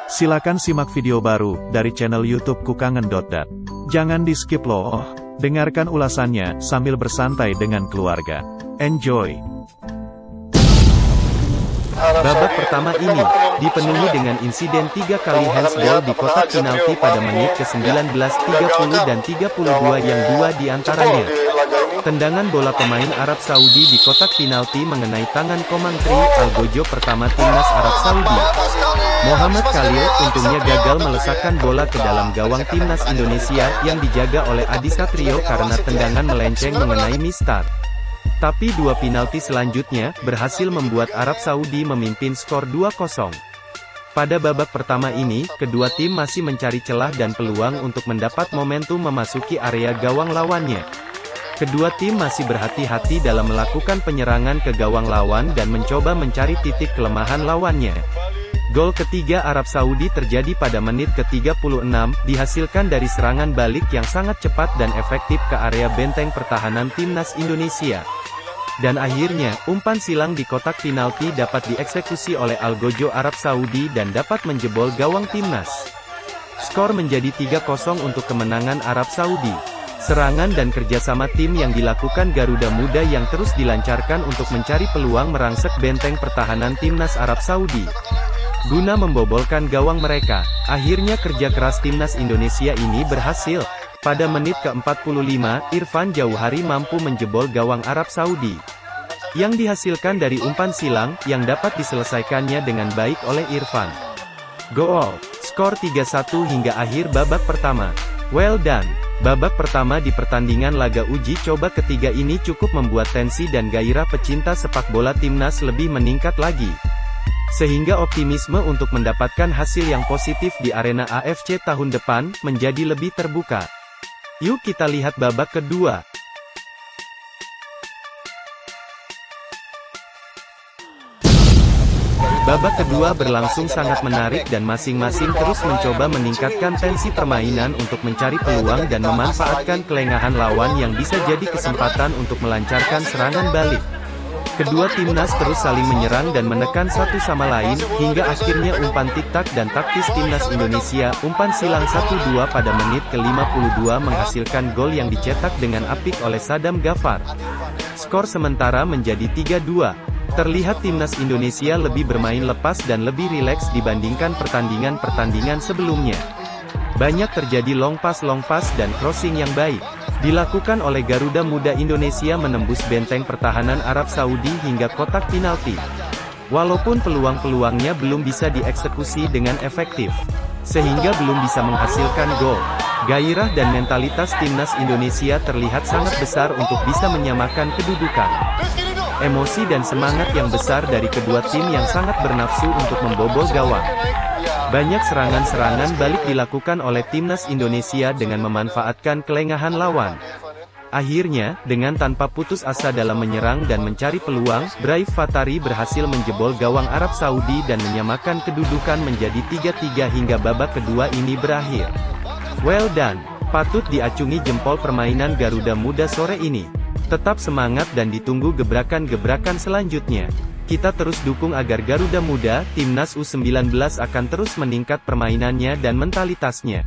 Silakan simak video baru dari channel YouTube Kukangen.dat. Jangan di skip loh. Dengarkan ulasannya sambil bersantai dengan keluarga. Enjoy. Babak pertama ini dipenuhi dengan insiden 3 kali handsball di kotak penalti pada menit ke-19, 30 dan 32 yang 2 diantaranya tendangan bola pemain Arab Saudi di kotak penalti mengenai tangan Komang Tri Algojo pertama timnas Arab Saudi. Muhammad Khalil untungnya gagal melesakkan bola ke dalam gawang timnas Indonesia yang dijaga oleh Adi Satrio karena tendangan melenceng mengenai mistar. Tapi dua penalti selanjutnya berhasil membuat Arab Saudi memimpin skor 2-0. Pada babak pertama ini, kedua tim masih mencari celah dan peluang untuk mendapat momentum memasuki area gawang lawannya. Kedua tim masih berhati-hati dalam melakukan penyerangan ke gawang lawan dan mencoba mencari titik kelemahan lawannya. Gol ketiga Arab Saudi terjadi pada menit ke-36, dihasilkan dari serangan balik yang sangat cepat dan efektif ke area benteng pertahanan timnas Indonesia. Dan akhirnya, umpan silang di kotak penalti dapat dieksekusi oleh Algojo Arab Saudi dan dapat menjebol gawang timnas. Skor menjadi 3-0 untuk kemenangan Arab Saudi. Serangan dan kerjasama tim yang dilakukan Garuda Muda yang terus dilancarkan untuk mencari peluang merangsek benteng pertahanan timnas Arab Saudi guna membobolkan gawang mereka. Akhirnya kerja keras timnas Indonesia ini berhasil. Pada menit ke-45, Irfan Jauhari mampu menjebol gawang Arab Saudi yang dihasilkan dari umpan silang yang dapat diselesaikannya dengan baik oleh Irfan. Gol. Skor 3-1 hingga akhir babak pertama. Well done. Babak pertama di pertandingan laga uji coba ketiga ini cukup membuat tensi dan gairah pecinta sepak bola timnas lebih meningkat lagi. Sehingga optimisme untuk mendapatkan hasil yang positif di arena AFC tahun depan menjadi lebih terbuka. Yuk kita lihat babak kedua. Babak kedua berlangsung sangat menarik dan masing-masing terus mencoba meningkatkan tensi permainan untuk mencari peluang dan memanfaatkan kelengahan lawan yang bisa jadi kesempatan untuk melancarkan serangan balik. Kedua timnas terus saling menyerang dan menekan satu sama lain, hingga akhirnya umpan tik-tak dan taktis timnas Indonesia, umpan silang 1-2 pada menit ke-52 menghasilkan gol yang dicetak dengan apik oleh Sadam Ghaffar. Skor sementara menjadi 3-2. Terlihat timnas Indonesia lebih bermain lepas dan lebih rileks dibandingkan pertandingan-pertandingan sebelumnya. Banyak terjadi long pass dan crossing yang baik dilakukan oleh Garuda Muda Indonesia menembus benteng pertahanan Arab Saudi hingga kotak penalti. Walaupun peluang-peluangnya belum bisa dieksekusi dengan efektif, sehingga belum bisa menghasilkan gol, gairah dan mentalitas timnas Indonesia terlihat sangat besar untuk bisa menyamakan kedudukan. Emosi dan semangat yang besar dari kedua tim yang sangat bernafsu untuk membobol gawang. Banyak serangan-serangan balik dilakukan oleh timnas Indonesia dengan memanfaatkan kelengahan lawan. Akhirnya, dengan tanpa putus asa dalam menyerang dan mencari peluang, Brahim Fatari berhasil menjebol gawang Arab Saudi dan menyamakan kedudukan menjadi 3-3 hingga babak kedua ini berakhir. Well done. Patut diacungi jempol permainan Garuda Muda sore ini. Tetap semangat dan ditunggu gebrakan-gebrakan selanjutnya. Kita terus dukung agar Garuda Muda, timnas U19 akan terus meningkat permainannya dan mentalitasnya.